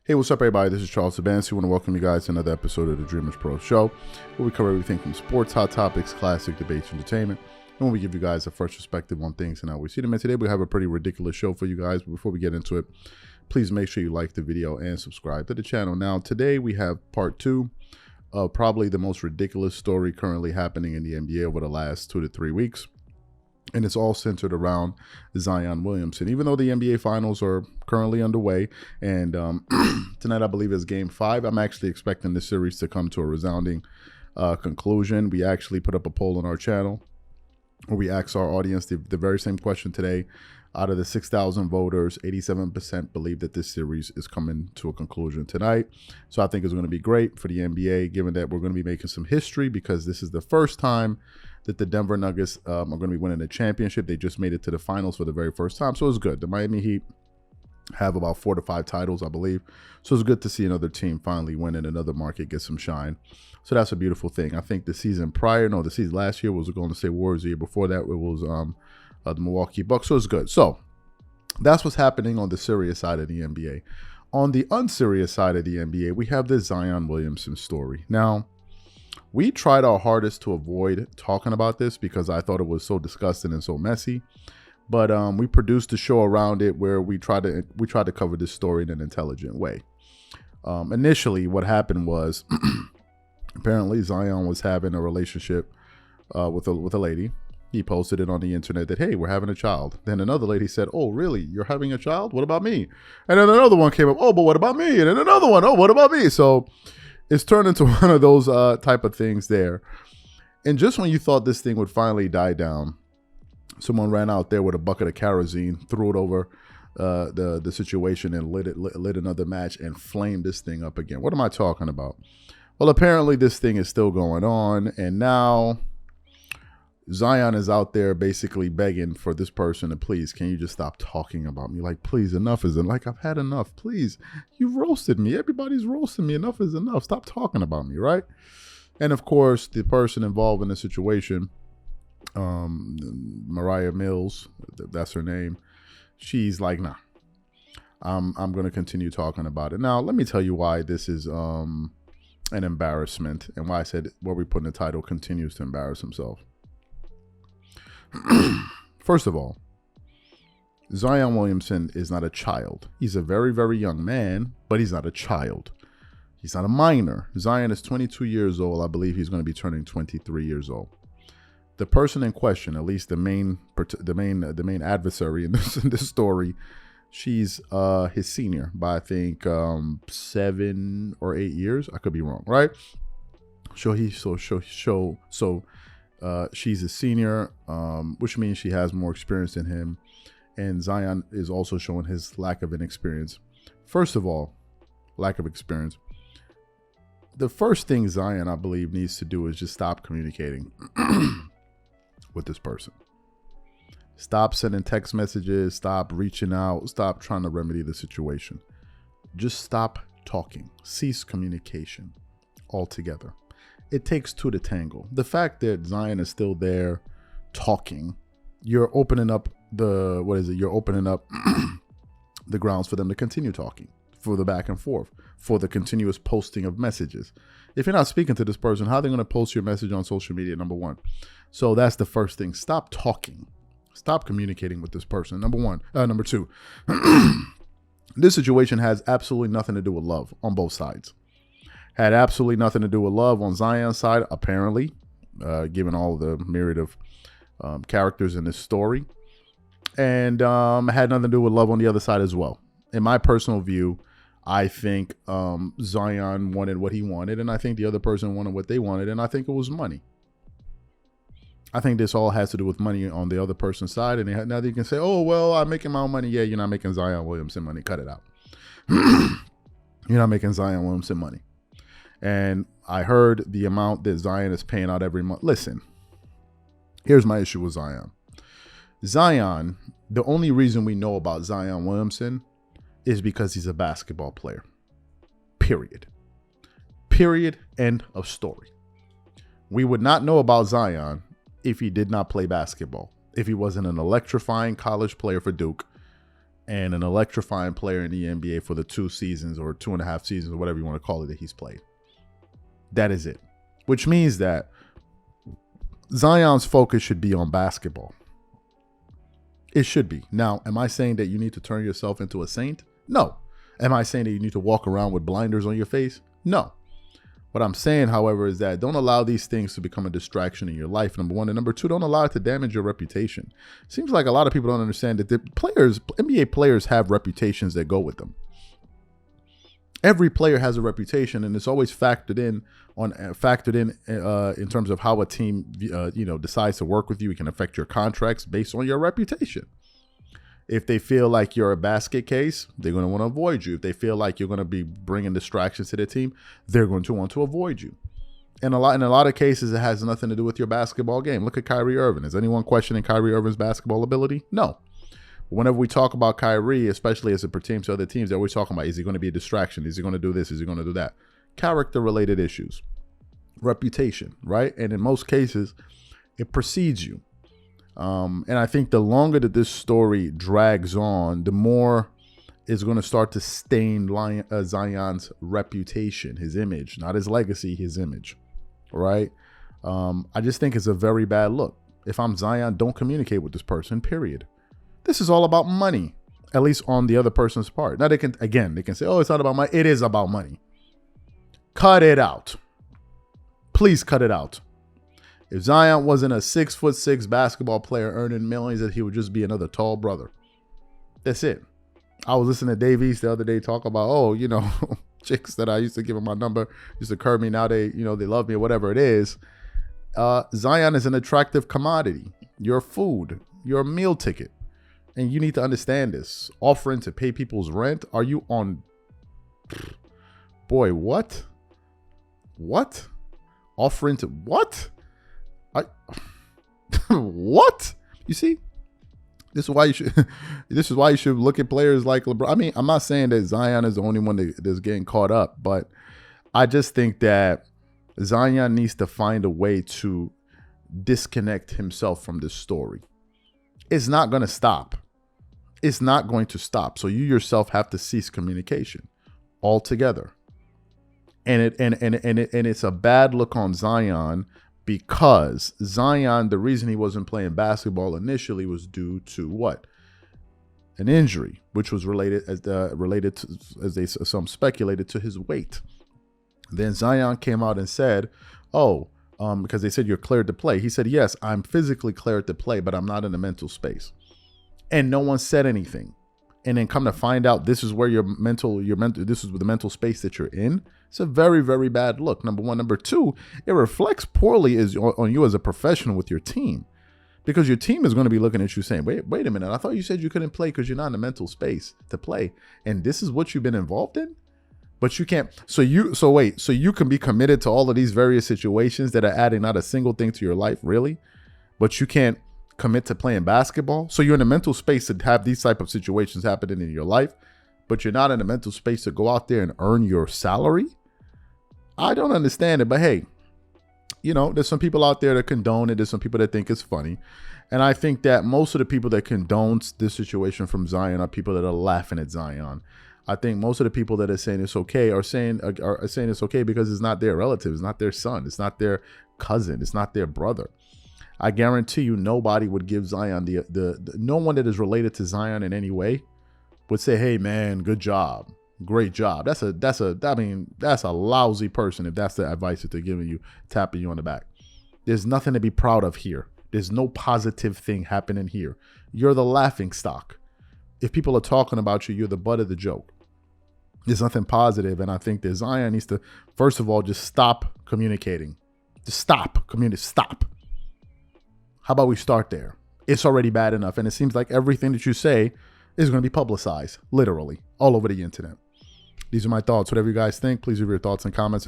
Hey, what's up, everybody? This is Charles Sabansi. I want to welcome you guys to another episode of the Dreamerspro Show, where we cover everything from sports, hot topics, classic debates, entertainment, and when we give you guys a fresh perspective on things and how we see them. And today we have a pretty ridiculous show for you guys. But before we get into it, please make sure you like the video and subscribe to the channel. Now, today we have part 2 of probably the most ridiculous story currently happening in the NBA over the last 2 to 3 weeks. And it's all centered around Zion Williamson. Even though the NBA Finals are currently underway, and tonight I believe is Game 5, I'm actually expecting this series to come to a resounding conclusion. We actually put up a poll on our channel where we asked our audience the very same question today. Out of the 6,000 voters, 87% believe that this series is coming to a conclusion tonight. So I think it's going to be great for the NBA, given that we're going to be making some history, because this is the first time that the Denver Nuggets are going to be winning a championship. They just made it to the finals for the very first time. So it's good. The Miami Heat have about 4 to 5 titles, I believe. So it's good to see another team finally win and another market get some shine. So that's a beautiful thing. I think the season last year was the Golden State Warriors. The year before that, it was the Milwaukee Bucks. So it's good. So that's what's happening on the serious side of the NBA. On the unserious side of the NBA, we have the Zion Williamson story. Now, we tried our hardest to avoid talking about this because I thought it was so disgusting and so messy. But we produced a show around it where we tried to cover this story in an intelligent way. Initially, what happened was apparently Zion was having a relationship with a lady. He posted it on the internet that, hey, we're having a child. Then another lady said, oh, really? You're having a child? What about me? And then another one came up, oh, but what about me? And then another one, oh, what about me? So it's turned into one of those type of things there. And just when you thought this thing would finally die down, someone ran out there with a bucket of kerosene, threw it over the situation and lit another match and flamed this thing up again. What am I talking about? Well, apparently this thing is still going on. And now Zion is out there basically begging for this person to, please, can you just stop talking about me? Like, please, enough is enough. Like, I've had enough. Please, you've roasted me. Everybody's roasting me. Enough is enough. Stop talking about me, right? And of course, the person involved in the situation, Mariah Mills, that's her name. She's like, nah, I'm going to continue talking about it. Now, let me tell you why this is an embarrassment, and why I said what we put in the title, continues to embarrass himself. First of all, Zion Williamson is not a child. He's a very, very young man, but he's not a child. He's not a minor. Zion is 22 years old. I believe he's going to be turning 23 years old. The person in question, at least the main adversary in this story, she's his senior by, I think, 7 or 8 years. I could be wrong, right? She's a senior, which means she has more experience than him. And Zion is also showing his lack of inexperience. First of all, lack of experience. The first thing Zion, I believe, needs to do is just stop communicating with this person. Stop sending text messages. Stop reaching out. Stop trying to remedy the situation. Just stop talking. Cease communication altogether. It takes 2 to tango. The fact that Zion is still there talking, you're opening up you're opening up the grounds for them to continue talking, for the back and forth, for the continuous posting of messages. If you're not speaking to this person, how are they going to post your message on social media? Number one. So that's the first thing. Stop talking. Stop communicating with this person. Number one. Number two, this situation has absolutely nothing to do with love on both sides. Had absolutely nothing to do with love on Zion's side, apparently, given all the myriad of characters in this story. And had nothing to do with love on the other side as well. In my personal view, I think Zion wanted what he wanted, and I think the other person wanted what they wanted, and I think it was money. I think this all has to do with money on the other person's side. And now they can say, oh, well, I'm making my own money. Yeah, you're not making Zion Williamson money. Cut it out. You're not making Zion Williamson money. And I heard the amount that Zion is paying out every month. Listen, here's my issue with Zion. Zion, the only reason we know about Zion Williamson is because he's a basketball player. Period. Period. End of story. We would not know about Zion if he did not play basketball, if he wasn't an electrifying college player for Duke, and an electrifying player in the NBA for the 2 seasons or 2.5 seasons or whatever you want to call it that he's played. That is it. Which means that Zion's focus should be on basketball. It should be. Now, am I saying that you need to turn yourself into a saint? No. Am I saying that you need to walk around with blinders on your face? No. What I'm saying, however, is that don't allow these things to become a distraction in your life, number one. And number two, don't allow it to damage your reputation. Seems like a lot of people don't understand that the players, NBA players, have reputations that go with them. Every player has a reputation, and it's always factored in terms of how a team decides to work with you. It can affect your contracts based on your reputation. If they feel like you're a basket case, they're going to want to avoid you. If they feel like you're going to be bringing distractions to the team, they're going to want to avoid you. And in a lot of cases, it has nothing to do with your basketball game. Look at Kyrie Irving. Is anyone questioning Kyrie Irving's basketball ability? No. Whenever we talk about Kyrie, especially as it pertains to other teams, they're always talking about, is he going to be a distraction? Is he going to do this? Is he going to do that? Character-related issues. Reputation, right? And in most cases, it precedes you. And I think the longer that this story drags on, the more it's going to start to stain Zion's reputation, his image, not his legacy, his image, right? I just think it's a very bad look. If I'm Zion, don't communicate with this person, period. This is all about money, at least on the other person's part. Now, they can say, oh, it's not about money. It is about money. Cut it out. Please cut it out. If Zion wasn't a 6'6" basketball player earning millions, that he would just be another tall brother. That's it. I was listening to Dave East the other day talk about, chicks that I used to give them my number used to curb me. Now they love me or whatever it is. Zion is an attractive commodity. Your food, your meal ticket. And you need to understand this. Offering to pay people's rent. Are you on? Boy, what? What? Offering to what? What? You see? This is why you should look at players like LeBron. I mean, I'm not saying that Zion is the only one that's getting caught up, but I just think that Zion needs to find a way to disconnect himself from this story. It's not going to stop. It's not going to stop. So you yourself have to cease communication altogether. And it's a bad look on Zion, because Zion, the reason he wasn't playing basketball initially was due to what? An injury, which was related to, some speculated, to his weight. Then Zion came out and said, because they said you're cleared to play. He said, yes, I'm physically cleared to play, but I'm not in a mental space. And no one said anything. And then come to find out, this is where this is the mental space that you're in. It's a very, very bad look. Number one. Number two, it reflects poorly on you as a professional with your team, because your team is going to be looking at you saying, wait a minute. I thought you said you couldn't play because you're not in a mental space to play. And this is what you've been involved in, but you can't. So you can be committed to all of these various situations that are adding not a single thing to your life, really, but you can't commit to playing basketball. So you're in a mental space to have these type of situations happening in your life, but you're not in a mental space to go out there and earn your salary. I don't understand it, but hey, there's some people out there that condone it. There's some people that think it's funny. And I think that most of the people that condones this situation from Zion are people that are laughing at Zion. I think most of the people that are saying it's okay are saying it's okay because it's not their relative. It's not their son. It's not their cousin. It's not their brother. I guarantee you nobody would give Zion no one that is related to Zion in any way would say, hey man, good job. Great job. That's a lousy person if that's the advice that they're giving you, tapping you on the back. There's nothing to be proud of here. There's no positive thing happening here. You're the laughing stock. If people are talking about you, you're the butt of the joke. There's nothing positive, and I think that Zion needs to, first of all, just stop communicating. Just stop. Stop. How about we start there? It's already bad enough, and it seems like everything that you say is going to be publicized, literally, all over the internet. These are my thoughts. Whatever you guys think, please leave your thoughts and comments.